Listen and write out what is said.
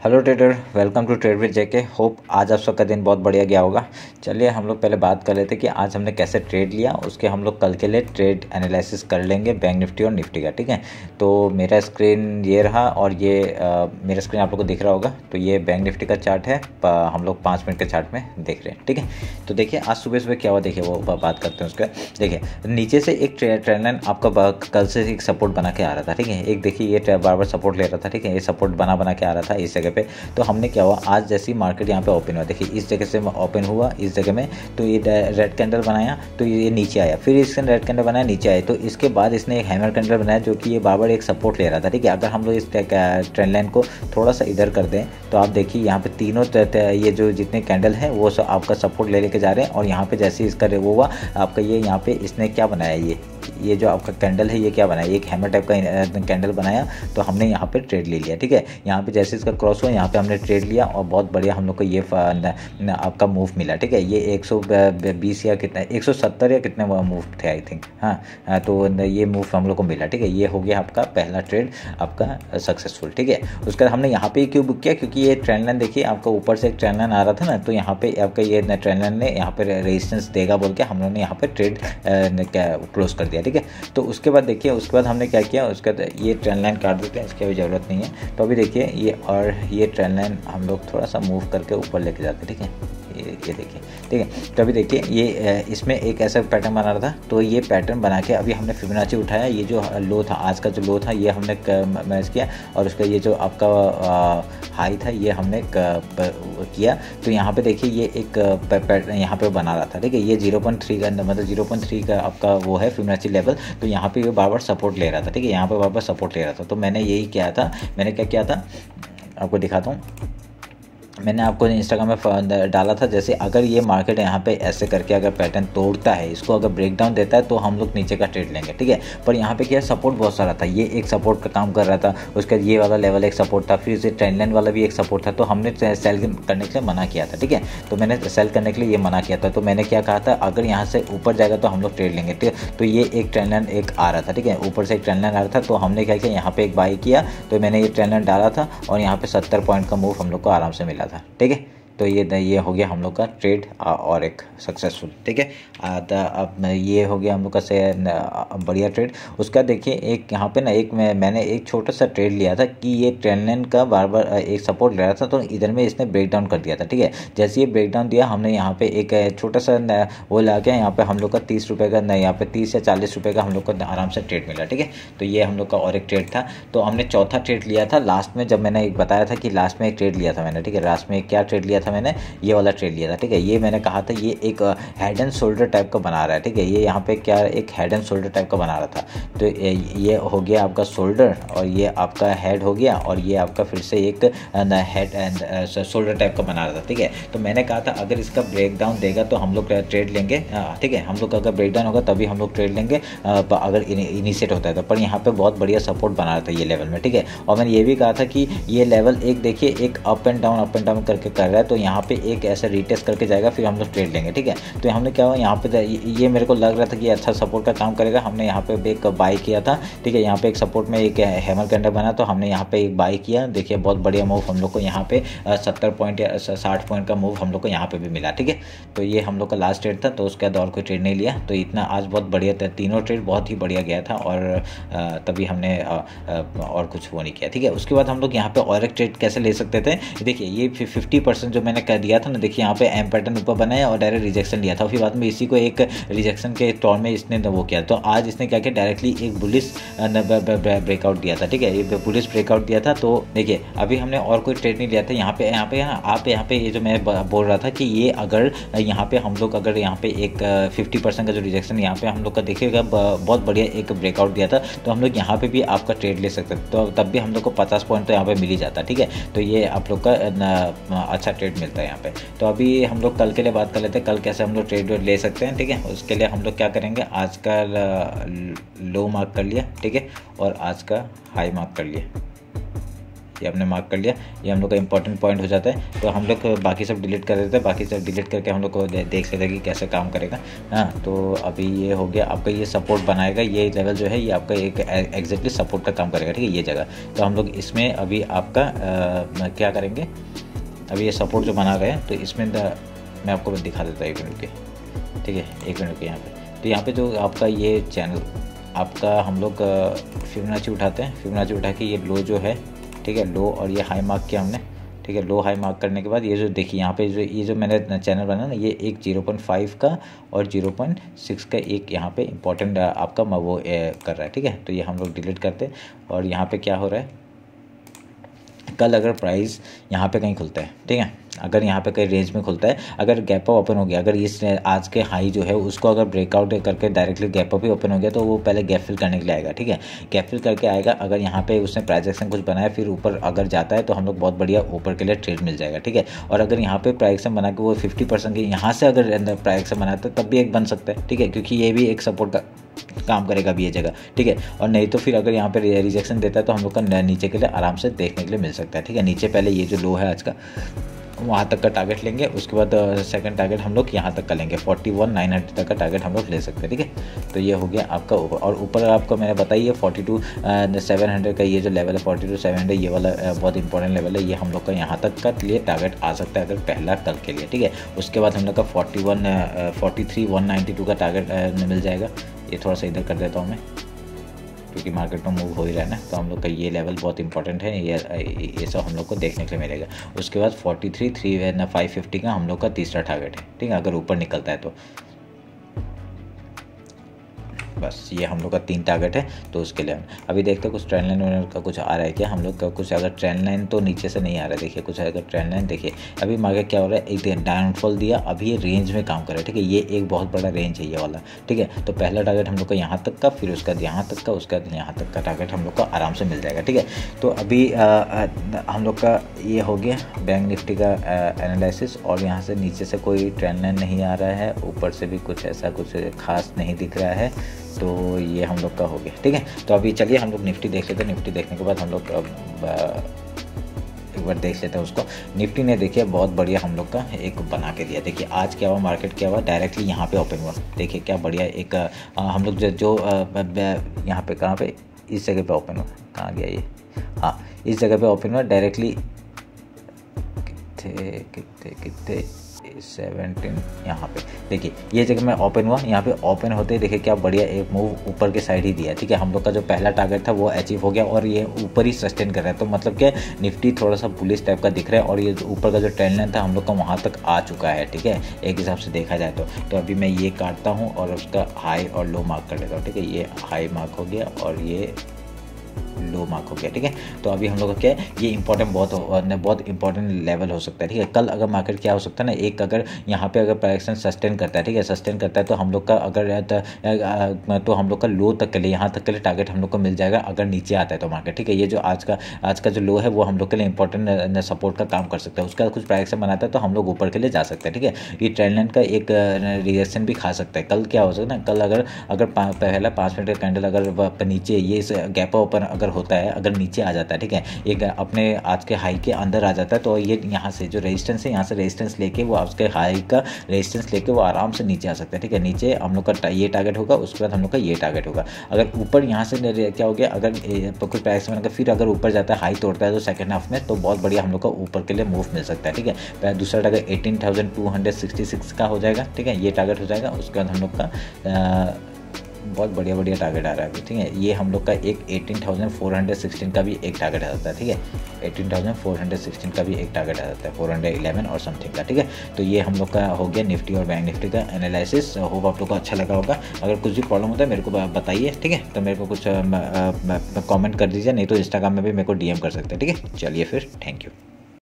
Hello trader, welcome to trade with JK. Hope आज आप सबका दिन बहुत बढ़िया गया होगा। चलिए हम लोग पहले बात कर लेते हैं कि आज हमने कैसे ट्रेड लिया, उसके हम लोग कल के लिए ट्रेड एनालिसिस कर लेंगे बैंक निफ्टी और निफ्टी का। ठीक है, तो मेरा स्क्रीन ये रहा और ये मेरा स्क्रीन आप लोग को दिख रहा होगा। तो ये बैंक निफ्टी का चार्ट है, हम लोग 5 मिनट के चार्ट में देख रहे हैं। ठीक है, तो देखिए आज सुबह सुबह क्या हुआ, देखिए वो बात करते हैं उसका। देखिए नीचे से एक ट्रेंड लाइन आपका कल से एक सपोर्ट बना के आ रहा था। ठीक है, एक देखिए ये बार बार सपोर्ट ले रहा था। ठीक है, ये सपोर्ट बना के आ रहा था इस जगह पे। तो हमने क्या हुआ, आज जैसी मार्केट यहाँ पे ओपन हुआ, देखिए इस जगह से ओपन हुआ इस जगह में, तो ये रेड कैंडल बनाया, तो ये नीचे आया, फिर इसने रेड कैंडल बनाया, नीचे आया, तो इसके बाद इसने एक हैमर कैंडल बनाया जो कि ये बार बार एक सपोर्ट ले रहा था। ठीक है, अगर हम लोग इस ट्रेंड लाइन को थोड़ा सा इधर कर दें तो आप देखिए यहाँ पे तीनों ये जो जितने कैंडल है वो सब आपका सपोर्ट ले लेके जा रहे हैं। और यहाँ पे जैसे इसका वो हुआ आपका, ये यहाँ पे इसने क्या बनाया, ये जो आपका कैंडल है ये क्या बनाया, एक हैमर टाइप का कैंडल बनाया, तो हमने यहाँ पे ट्रेड ले लिया। ठीक है, यहाँ पे जैसे इसका क्रॉस हुआ यहाँ पे हमने ट्रेड लिया और बहुत बढ़िया हम लोग को ये आपका मूव मिला। ठीक है, ये 120 या कितना 170 या कितने मूव थे आई थिंक। हाँ, तो ये मूव हम लोग को मिला। ठीक है, ये हो गया आपका पहला ट्रेड आपका सक्सेसफुल। ठीक है, उसके बाद हमने यहाँ पे क्यों बुक किया, क्योंकि ये ट्रेंड लाइन देखिए आपका ऊपर से एक ट्रेंड लाइन आ रहा था ना, तो यहाँ पे आपका ये ट्रेंड लाइन ने यहाँ पे रेजिस्टेंस देगा बोल के हम लोगों ने यहाँ पे ट्रेड क्लोज कर दिया। ठीक है, तो उसके बाद देखिए उसके बाद हमने क्या किया, उसके बाद ये ट्रेंड लाइन काट देते हैं, इसकी अभी ज़रूरत नहीं है। तो अभी देखिए ये ट्रेंड लाइन हम लोग थोड़ा सा मूव करके ऊपर लेके जाते हैं। ठीक है, ये देखिए। ठीक है, तो अभी देखिए ये इसमें एक ऐसा पैटर्न बना रहा था, तो ये पैटर्न बना के अभी हमने फिबोनाची उठाया, ये जो लो था आज का जो लो था ये हमने मैच किया, और उसका ये जो आपका हाई था ये हमने किया। तो यहाँ पे देखिए ये एक पैटर्न यहाँ पे बना रहा था। ठीक है, ये 0.3 का मतलब 0.3 का आपका वो है फिबोनाची लेवल, तो यहाँ पे ये बार बार सपोर्ट ले रहा था। ठीक है, यहाँ पे बार बार सपोर्ट ले रहा था, तो मैंने यही किया था। मैंने क्या किया था आपको दिखाता हूँ, मैंने आपको इंस्टाग्राम में डाला था, जैसे अगर ये मार्केट यहाँ पे ऐसे करके अगर पैटर्न तोड़ता है, इसको अगर ब्रेक डाउन देता है तो हम लोग नीचे का ट्रेड लेंगे। ठीक है, पर यहाँ पे क्या सपोर्ट बहुत सारा था, ये एक सपोर्ट का काम कर रहा था, उसका ये वाला लेवल एक सपोर्ट था, फिर से ट्रेंड लाइन वाला भी एक सपोर्ट था, तो हमने सेल करने के लिए मना किया था। ठीक है, तो मैंने सेल करने के लिए ये मना किया था, तो मैंने क्या कहा था, अगर यहाँ से ऊपर जाएगा तो हम लोग ट्रेड लेंगे। ठीक है, तो ये एक ट्रेंड लाइन एक आ रहा था। ठीक है, ऊपर से एक ट्रेंड लाइन आ रहा था, तो हमने क्या किया, यहाँ पे एक बाई किया, तो मैंने ये ट्रेंड लाइन डाला था और यहाँ पे 70 पॉइंट का मूव हम लोग को आराम से मिला था। ठीक है, तो ये हो गया हम लोग का ट्रेड और एक सक्सेसफुल। ठीक है, अब ये हो गया हम लोग का से बढ़िया ट्रेड। उसका देखिए एक यहाँ पे ना मैंने एक छोटा सा ट्रेड लिया था कि ये ट्रेंड लाइन का बार बार एक सपोर्ट ले रहा था, तो इधर में इसने ब्रेक डाउन कर दिया था। ठीक है, जैसे ये ब्रेक डाउन दिया हमने यहाँ पे एक छोटा सा वो ला के यहाँ पे हम लोग का 30 रुपये का यहाँ पे 30 या 40 रुपये का हम लोग को आराम से ट्रेड मिला। ठीक है, तो ये हम लोग का और एक ट्रेड था। तो हमने चौथा ट्रेड लिया था लास्ट में, जब मैंने एक बताया था कि लास्ट में एक ट्रेड लिया था मैंने। ठीक है, लास्ट में क्या ट्रेड लिया था मैंने, ये वाला ट्रेड लिया था। ठीक है, ये मैंने कहा था ये एक हेड एंड शोल्डर टाइप का बना रहा है। ठीक है, ये यहाँ पे क्या एक हेड एंड शोल्डर टाइप का बना रहा था, तो ये हो गया आपका शोल्डर और ये आपका हेड हो गया, और ये आपका फिर से एक हेड एंड शोल्डर टाइप का बना रहा था। ठीक है, तो मैंने कहा था अगर इसका ब्रेक डाउन देगा तो हम लोग ट्रेड लेंगे। ठीक है, हम लोग का अगर ब्रेक डाउन होगा तभी हम लोग ट्रेड लेंगे, अगर इनिशिएट होता है तो। पर यहाँ पे बहुत बढ़िया सपोर्ट बना रहा था ये लेवल में। ठीक है, और मैंने ये भी कहा था कि ये लेवल एक देखिए एक अप एंड डाउन करके कर रहा है, तो यहाँ पे एक ऐसा रीटेस्ट करके जाएगा, फिर हम लोग ट्रेड लेंगे। ठीक है, तो हमने क्या हुआ यहाँ पे ये मेरे को लग रहा था कि अच्छा सपोर्ट का काम करेगा, हमने यहाँ पे एक बाई किया था। ठीक है, यहाँ पे एक सपोर्ट में एक हैमर कैंडल बना, तो हमने यहाँ पे एक बाई किया। देखिए बहुत बढ़िया मूव हम लोग को यहाँ पे 70 पॉइंट या 60 पॉइंट का मूव हम लोग को यहाँ पे भी मिला। ठीक है, तो ये हम लोग का लास्ट ट्रेड था, तो उसके बाद और कोई ट्रेड नहीं लिया। तो इतना आज बहुत बढ़िया था, तीनों ट्रेड बहुत ही बढ़िया गया था, और तभी हमने और कुछ वो नहीं किया। ठीक है, उसके बाद हम लोग यहाँ पे और एक ट्रेड कैसे ले सकते थे, देखिए ये 50% जो मैंने कर दिया था ना, देखिए यहाँ पे एम पैटर्न ऊपर बनाया और डायरेक्ट रिजेक्शन लिया था, फिर बाद में इसी को एक रिजेक्शन के तौर में इसने वो किया। तो आज इसने क्या किया, डायरेक्टली एक बुलिश ब्रेकआउट दिया था। ठीक है, ये बुलिश ब्रेकआउट दिया था। तो देखिए अभी हमने और कोई ट्रेड नहीं लिया था। यहाँ पे आप यहाँ पे ये जो मैं बोल रहा था कि ये अगर यहाँ पे हम लोग अगर यहाँ पे एक 50% का जो रिजेक्शन यहाँ पे हम लोग का देखिएगा बहुत बढ़िया एक ब्रेकआउट दिया था, तो हम लोग यहाँ पे भी आपका ट्रेड ले सकते थे, तो तब भी हम लोग को 50 पॉइंट तो यहाँ पे मिल ही जाता। ठीक है, तो ये आप लोग का अच्छा ट्रेड मिलता है यहाँ पे। तो अभी हम लोग कल के लिए बात कर लेते हैं, कल कैसे हम लोग ट्रेड ले सकते हैं। ठीक है, उसके लिए हम लोग क्या करेंगे, आज का लो मार्क कर लिया। ठीक है, और आज का हाई मार्क कर लिया। ये हमने मार्क कर लिया, ये हम लोग का इंपॉर्टेंट पॉइंट हो जाता है। तो हम लोग बाकी सब डिलीट कर देते हैं, बाकी सब डिलीट करके हम लोग को देख लेते हैं कि कैसे काम करेगा। हाँ, तो अभी ये हो गया आपका, ये सपोर्ट बनाएगा, ये लेवल जो है ये आपका एक एग्जैक्टली सपोर्ट का काम करेगा, ठीक है, ये जगह। तो हम लोग इसमें अभी आपका क्या करेंगे, अभी ये सपोर्ट जो बना रहे हैं तो इसमें मैं आपको दिखा देता हूँ 1 मिनट के, ठीक है, 1 मिनट के यहाँ पे। तो यहाँ पे जो आपका ये चैनल आपका हम लोग फिबोनाची उठाते हैं, फिबोनाची उठा के ये लो जो है, ठीक है, लो और ये हाई मार्क किया हमने, ठीक है। लो हाई मार्क करने के बाद ये जो देखिए यहाँ पे जो ये जो मैंने चैनल बना ना, ये एक 0.5 का और 0.6 का एक यहाँ पे इंपॉर्टेंट आपका वो कर रहा है, ठीक है। तो ये हम लोग डिलीट करते हैं। और यहाँ पे क्या हो रहा है, कल अगर प्राइस यहाँ पे कहीं खुलता है, ठीक है, अगर यहाँ पे कहीं रेंज में खुलता है, अगर गैप अप ओपन हो गया, अगर इस आज के हाई जो है उसको अगर ब्रेकआउट करके डायरेक्टली गैप अप ही ओपन हो गया, तो वो पहले गैप फिल करने के लिए आएगा, ठीक है, गैप फिल करके आएगा। अगर यहाँ पे उसने प्राइस एक्शन कुछ बनाया फिर ऊपर अगर जाता है तो हम लोग बहुत बढ़िया ऊपर के लिए ट्रेड मिल जाएगा, ठीक है। और अगर यहाँ पे प्राइस एक्शन बना के वो 50% के यहाँ से अगर प्राइस एक्शन बनाता है तब भी एक बन सकता है, ठीक है, क्योंकि ये भी एक सपोर्ट का काम करेगा भी ये जगह, ठीक है। और नहीं तो फिर अगर यहाँ पे रिजेक्शन देता है तो हम लोग का नीचे के लिए आराम से देखने के लिए मिल सकता है, ठीक है। नीचे पहले ये जो लो है आज का वहाँ तक का टारगेट लेंगे, उसके बाद सेकंड टारगेट हम लोग यहाँ तक का लेंगे, 41,900 तक का टारगेट हम लोग ले सकते हैं, ठीक है। तो ये हो गया आपका ऊपर। और ऊपर आपको मैंने बताइए 42,700 का ये जो लेवल है 42,700, ये वाला बहुत इंपॉर्टेंट लेवल है, ये हम लोग का यहाँ तक का लिए टारगेट आ सकता है अगर पहला कल के लिए, ठीक है। उसके बाद हम लोग का 43,192 का टारगेट मिल जाएगा। ये थोड़ा सा इधर कर देता हूँ मैं, क्योंकि मार्केट में मूव हो ही रहा है ना, तो हम लोग का ये लेवल बहुत इंपॉर्टेंट है, ये सब हम लोग को देखने के लिए मिलेगा। उसके बाद 43,550 का हम लोग का तीसरा टारगेट है, ठीक है, अगर ऊपर निकलता है तो। बस ये हम लोग का 3 टारगेट है, तो उसके लिए अभी देखते हैं कुछ ट्रेंड लाइन का कुछ आ रहा है क्या हम लोग का, कुछ अगर ट्रेंड लाइन तो नीचे से नहीं आ रहा है, देखिए कुछ अगर ट्रेंड लाइन देखिए अभी मार्केट क्या हो रहा है, एक डाउनफॉल दिया, अभी ये रेंज में काम कर रहा है, ठीक है, ये एक बहुत बड़ा रेंज है ये वाला, ठीक है। तो पहला टारगेट हम लोग का यहाँ तक का, फिर उसका यहाँ तक का, उसका यहाँ तक का टारगेट हम लोग का आराम से मिल जाएगा, ठीक है। तो अभी हम लोग का ये हो गया बैंक निफ्टी का एनालिसिस। और यहाँ से नीचे से कोई ट्रेंड लाइन नहीं आ रहा है, ऊपर से भी कुछ ऐसा कुछ खास नहीं दिख रहा है, तो ये हम लोग का हो गया, ठीक है। तो अभी चलिए हम लोग निफ्टी देख लेते हैं। निफ्टी देखने के बाद हम लोग एक बार देख लेते हैं उसको। निफ्टी ने देखिए बहुत बढ़िया हम लोग का एक बना के दिया। देखिए आज क्या हुआ, मार्केट क्या हुआ, डायरेक्टली यहाँ पे ओपन हुआ, देखिए क्या बढ़िया एक हम लोग जो यहाँ पे कहाँ पे इस जगह पे ओपन हुआ, कहाँ गया ये, हाँ इस जगह पे ओपन हुआ डायरेक्टली, कितने 17 यहाँ पे देखिए ये जगह में ओपन हुआ, यहाँ पे ओपन होते ही देखिए क्या बढ़िया एक मूव ऊपर के साइड ही दिया, ठीक है। हम लोग का जो पहला टारगेट था वो अचीव हो गया और ये ऊपर ही सस्टेन कर रहा है, तो मतलब क्या निफ्टी थोड़ा सा बुलिश टाइप का दिख रहा है और ये ऊपर का जो ट्रेंड लाइन था हम लोग का वहाँ तक आ चुका है, ठीक है, एक हिसाब से देखा जाए तो अभी मैं ये काटता हूँ और उसका हाई और लो मार्क कर लेता हूँ, ठीक है। ये हाई मार्क हो गया और ये लो मार्क हो गया, ठीक है। तो अभी हम लोग का क्या है, ये इंपॉर्टेंट बहुत इंपॉर्टेंट लेवल हो सकता है, ठीक है। कल अगर मार्केट क्या हो सकता है ना, एक अगर यहाँ पे अगर प्राइस सस्टेन करता है, ठीक है, सस्टेन करता है तो हम लोग का अगर तो हम लोग का लो तक के लिए, यहाँ तक के लिए टारगेट हम लोग को मिल जाएगा अगर नीचे आता है तो मार्केट, ठीक है। ये जो आज का जो लो है वो हम लोग के लिए इंपॉर्टेंट सपोर्ट का काम कर सकता है, उसका कुछ प्राइस बनाता है तो हम लोग ऊपर के लिए जा सकते हैं, ठीक है। ये ट्रेंड लाइन का एक रिएक्शन भी खा सकता है। कल क्या हो सकता है ना, कल अगर पहला 5 मिनट का कैंडल अगर नीचे ये गैप ओपन अगर होता है, अगर नीचे आ जाता है, ठीक है, एक अपने आज के हाई के अंदर आ जाता है, तो ये यहाँ से जो रेजिस्टेंस है यहाँ से रेजिस्टेंस लेके वो उसके हाई का रेजिस्टेंस लेके वो आराम से नीचे आ सकता है, ठीक है। नीचे हम लोग का ये टारगेट होगा, उसके बाद हम लोग का ये टारगेट होगा। अगर ऊपर यहाँ से क्या हो गया, अगर कुछ प्राइस में फिर अगर ऊपर जाता है, हाई तोड़ता है तो सेकंड हाफ में, तो बहुत बढ़िया हम लोग का ऊपर के लिए मूव मिल सकता है, ठीक है। दूसरा टारगेट 18,266 का हो जाएगा, ठीक है, ये टारगेट हो जाएगा। उसके बाद हम लोग का बहुत बढ़िया टारगेट आ रहा है अभी, ठीक है। ये हम लोग का एक 18,416 का भी एक टारगेट आ जाता है, ठीक है, 18,416 का भी एक टारगेट आ जाता है, 411 और समथिंग का, ठीक है। तो ये हम लोग का हो गया निफ्टी और बैंक निफ्टी का एनालिसिस। होप आप लोग को अच्छा लगा होगा। अगर कुछ भी प्रॉब्लम होता है मेरे को बताइए, ठीक है, तो मेरे को कुछ कमेंट कर दीजिए, नहीं तो इंस्टाग्राम में भी मेरे को DM कर सकते हैं, ठीक है। चलिए फिर, थैंक यू।